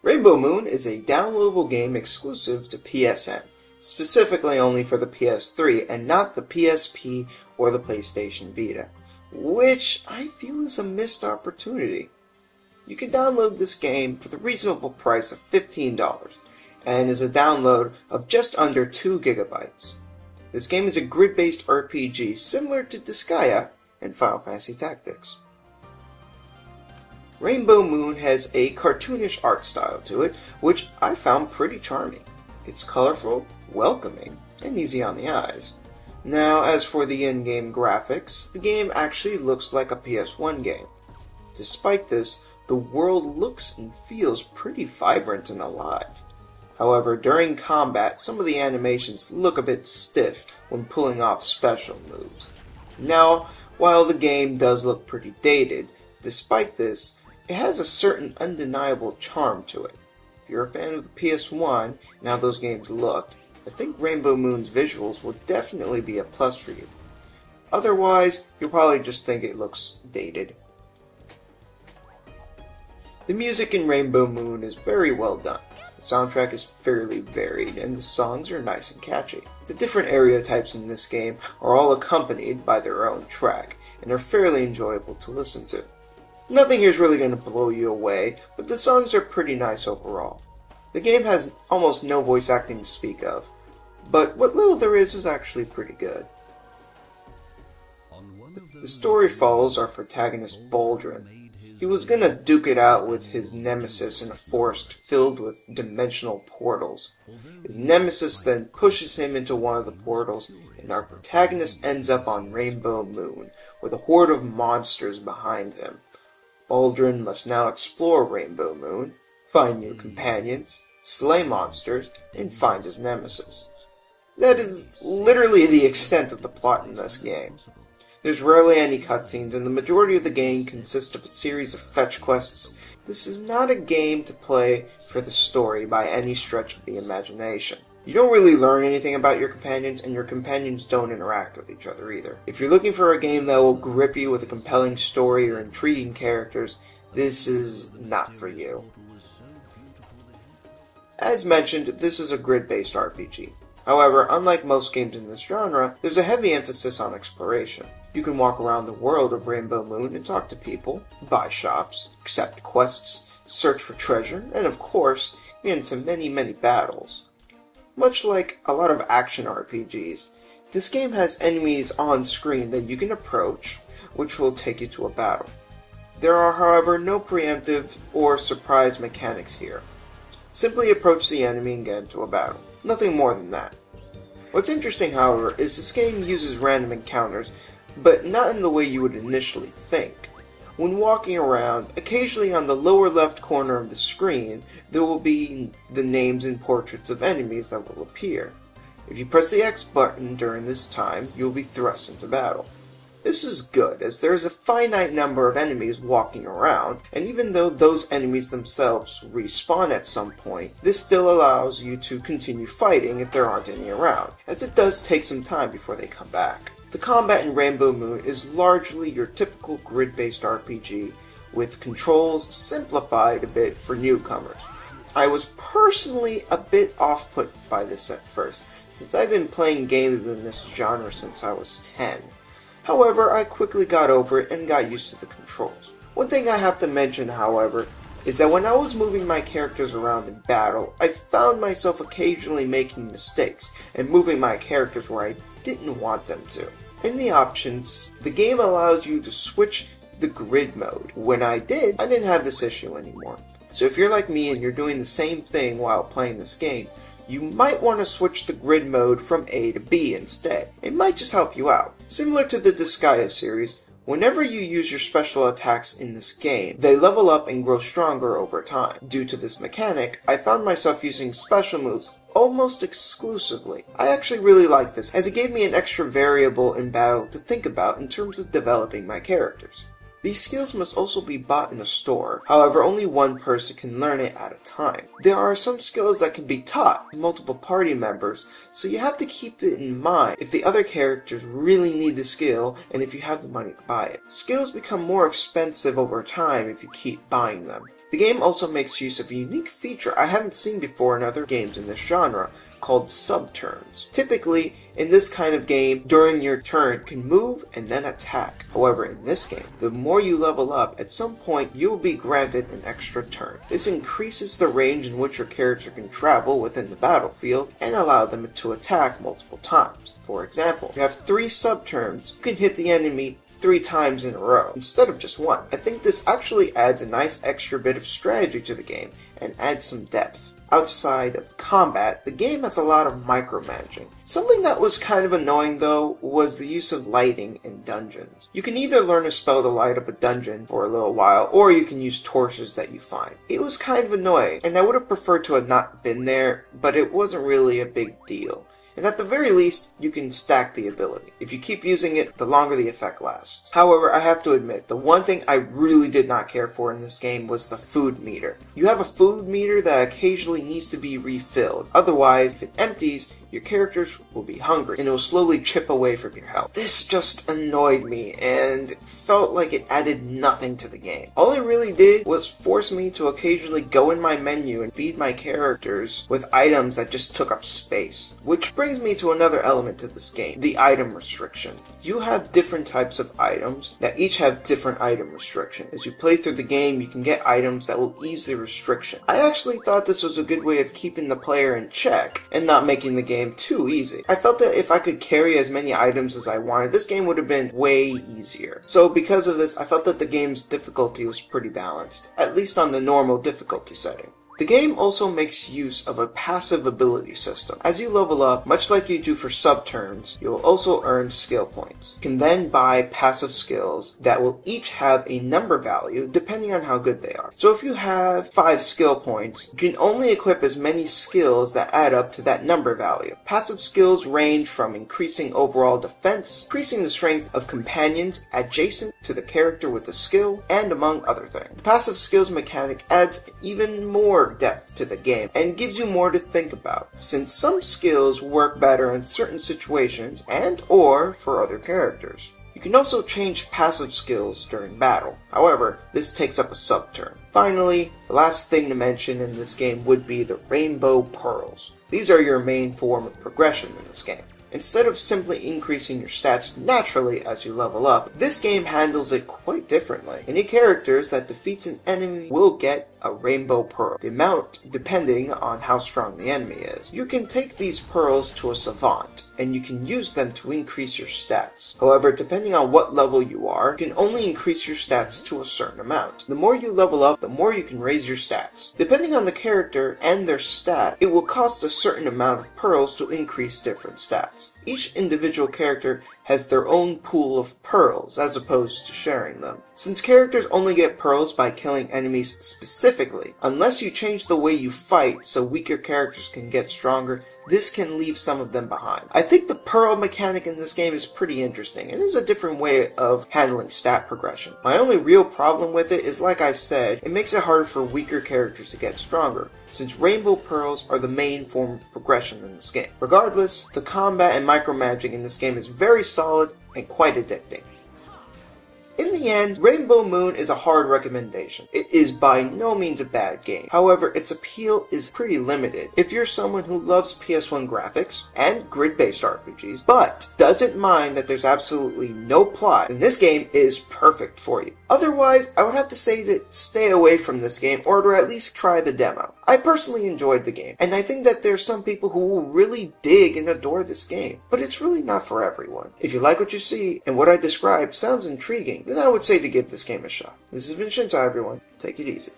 Rainbow Moon is a downloadable game exclusive to PSN, specifically only for the PS3 and not the PSP or the PlayStation Vita, which I feel is a missed opportunity. You can download this game for the reasonable price of $15 and is a download of just under 2 gigabytes. This game is a grid-based RPG similar to Disgaea and Final Fantasy Tactics. Rainbow Moon has a cartoonish art style to it, which I found pretty charming. It's colorful, welcoming, and easy on the eyes. Now, as for the in-game graphics, the game actually looks like a PS1 game. Despite this, the world looks and feels pretty vibrant and alive. However, during combat, some of the animations look a bit stiff when pulling off special moves. Now, while the game does look pretty dated, despite this, it has a certain undeniable charm to it. If you're a fan of the PS1 and how those games looked, I think Rainbow Moon's visuals will definitely be a plus for you. Otherwise, you'll probably just think it looks dated. The music in Rainbow Moon is very well done. The soundtrack is fairly varied, and the songs are nice and catchy. The different area types in this game are all accompanied by their own track, and are fairly enjoyable to listen to. Nothing here is really going to blow you away, but the songs are pretty nice overall. The game has almost no voice acting to speak of, but what little there is actually pretty good. The story follows our protagonist Baldrin. He was gonna duke it out with his nemesis in a forest filled with dimensional portals. His nemesis then pushes him into one of the portals, and our protagonist ends up on Rainbow Moon, with a horde of monsters behind him. Baldrin must now explore Rainbow Moon, find new companions, slay monsters, and find his nemesis. That is literally the extent of the plot in this game. There's rarely any cutscenes, and the majority of the game consists of a series of fetch quests. This is not a game to play for the story by any stretch of the imagination. You don't really learn anything about your companions, and your companions don't interact with each other either. If you're looking for a game that will grip you with a compelling story or intriguing characters, this is not for you. As mentioned, this is a grid-based RPG. However, unlike most games in this genre, there's a heavy emphasis on exploration. You can walk around the world of Rainbow Moon and talk to people, buy shops, accept quests, search for treasure, and of course, get into many battles. Much like a lot of action RPGs, this game has enemies on screen that you can approach, which will take you to a battle. There are, however, no preemptive or surprise mechanics here. Simply approach the enemy and get into a battle. Nothing more than that. What's interesting, however, is this game uses random encounters, but not in the way you would initially think. When walking around, occasionally on the lower left corner of the screen, there will be the names and portraits of enemies that will appear. If you press the X button during this time, you will be thrust into battle. This is good, as there is a finite number of enemies walking around, and even though those enemies themselves respawn at some point, this still allows you to continue fighting if there aren't any around, as it does take some time before they come back. The combat in Rainbow Moon is largely your typical grid-based RPG, with controls simplified a bit for newcomers. I was personally a bit off-put by this at first, since I've been playing games in this genre since I was 10. However, I quickly got over it and got used to the controls. One thing I have to mention, however, is that when I was moving my characters around in battle, I found myself occasionally making mistakes and moving my characters where I didn't want them to. In the options, the game allows you to switch the grid mode. When I did, I didn't have this issue anymore. So if you're like me and you're doing the same thing while playing this game, you might want to switch the grid mode from A to B instead. It might just help you out. Similar to the Disgaea series, whenever you use your special attacks in this game, they level up and grow stronger over time. Due to this mechanic, I found myself using special moves almost exclusively. I actually really like this, as it gave me an extra variable in battle to think about in terms of developing my characters. These skills must also be bought in a store, however only one person can learn it at a time. There are some skills that can be taught to multiple party members, so you have to keep it in mind if the other characters really need the skill and if you have the money to buy it. Skills become more expensive over time if you keep buying them. The game also makes use of a unique feature I haven't seen before in other games in this genre, called sub-turns. Typically, in this kind of game, during your turn, you can move and then attack. However, in this game, the more you level up, at some point you will be granted an extra turn. This increases the range in which your character can travel within the battlefield and allow them to attack multiple times. For example, you have 3 sub-turns, you can hit the enemy 3 times in a row, instead of just 1. I think this actually adds a nice extra bit of strategy to the game, and adds some depth. Outside of combat, the game has a lot of micromanaging. Something that was kind of annoying though was the use of lighting in dungeons. You can either learn a spell to light up a dungeon for a little while, or you can use torches that you find. It was kind of annoying, and I would have preferred to have not been there, but it wasn't really a big deal. And at the very least, you can stack the ability. If you keep using it, the longer the effect lasts. However, I have to admit, the one thing I really did not care for in this game was the food meter. You have a food meter that occasionally needs to be refilled. Otherwise, if it empties, your characters will be hungry, and it will slowly chip away from your health. This just annoyed me, and felt like it added nothing to the game. All it really did was force me to occasionally go in my menu and feed my characters with items that just took up space. Which brings me to another element to this game, the item restriction. You have different types of items that each have different item restriction. As you play through the game, you can get items that will ease the restriction. I actually thought this was a good way of keeping the player in check and not making the game too easy. I felt that if I could carry as many items as I wanted, this game would have been way easier. So because of this, I felt that the game's difficulty was pretty balanced, at least on the normal difficulty setting. The game also makes use of a passive ability system. As you level up, much like you do for sub-turns, you will also earn skill points. You can then buy passive skills that will each have a number value depending on how good they are. So if you have 5 skill points, you can only equip as many skills that add up to that number value. Passive skills range from increasing overall defense, increasing the strength of companions adjacent to the character with the skill, and among other things. The passive skills mechanic adds even more depth to the game and gives you more to think about, since some skills work better in certain situations and or for other characters. You can also change passive skills during battle. However, this takes up a sub-turn. Finally, the last thing to mention in this game would be the Rainbow Pearls. These are your main form of progression in this game. Instead of simply increasing your stats naturally as you level up, this game handles it quite differently. Any characters that defeats an enemy will get a Rainbow Pearl, the amount depending on how strong the enemy is. You can take these pearls to a savant, and you can use them to increase your stats. However, depending on what level you are, you can only increase your stats to a certain amount. The more you level up, the more you can raise your stats. Depending on the character and their stat, it will cost a certain amount of pearls to increase different stats. Each individual character has their own pool of pearls, as opposed to sharing them. Since characters only get pearls by killing enemies specifically, unless you change the way you fight so weaker characters can get stronger, this can leave some of them behind. I think the pearl mechanic in this game is pretty interesting, and is a different way of handling stat progression. My only real problem with it is, like I said, it makes it harder for weaker characters to get stronger, since Rainbow Pearls are the main form of progression in this game. Regardless, the combat and micromanaging in this game is very solid and quite addicting. In the end, Rainbow Moon is a hard recommendation. It is by no means a bad game. However, its appeal is pretty limited. If you're someone who loves PS1 graphics and grid-based RPGs, but doesn't mind that there's absolutely no plot, then this game is perfect for you. Otherwise, I would have to say to stay away from this game, or to at least try the demo. I personally enjoyed the game, and I think that there's some people who will really dig and adore this game, but it's really not for everyone. If you like what you see, and what I described sounds intriguing, then I would say to give this game a shot. This has been Shintai, everyone. Take it easy.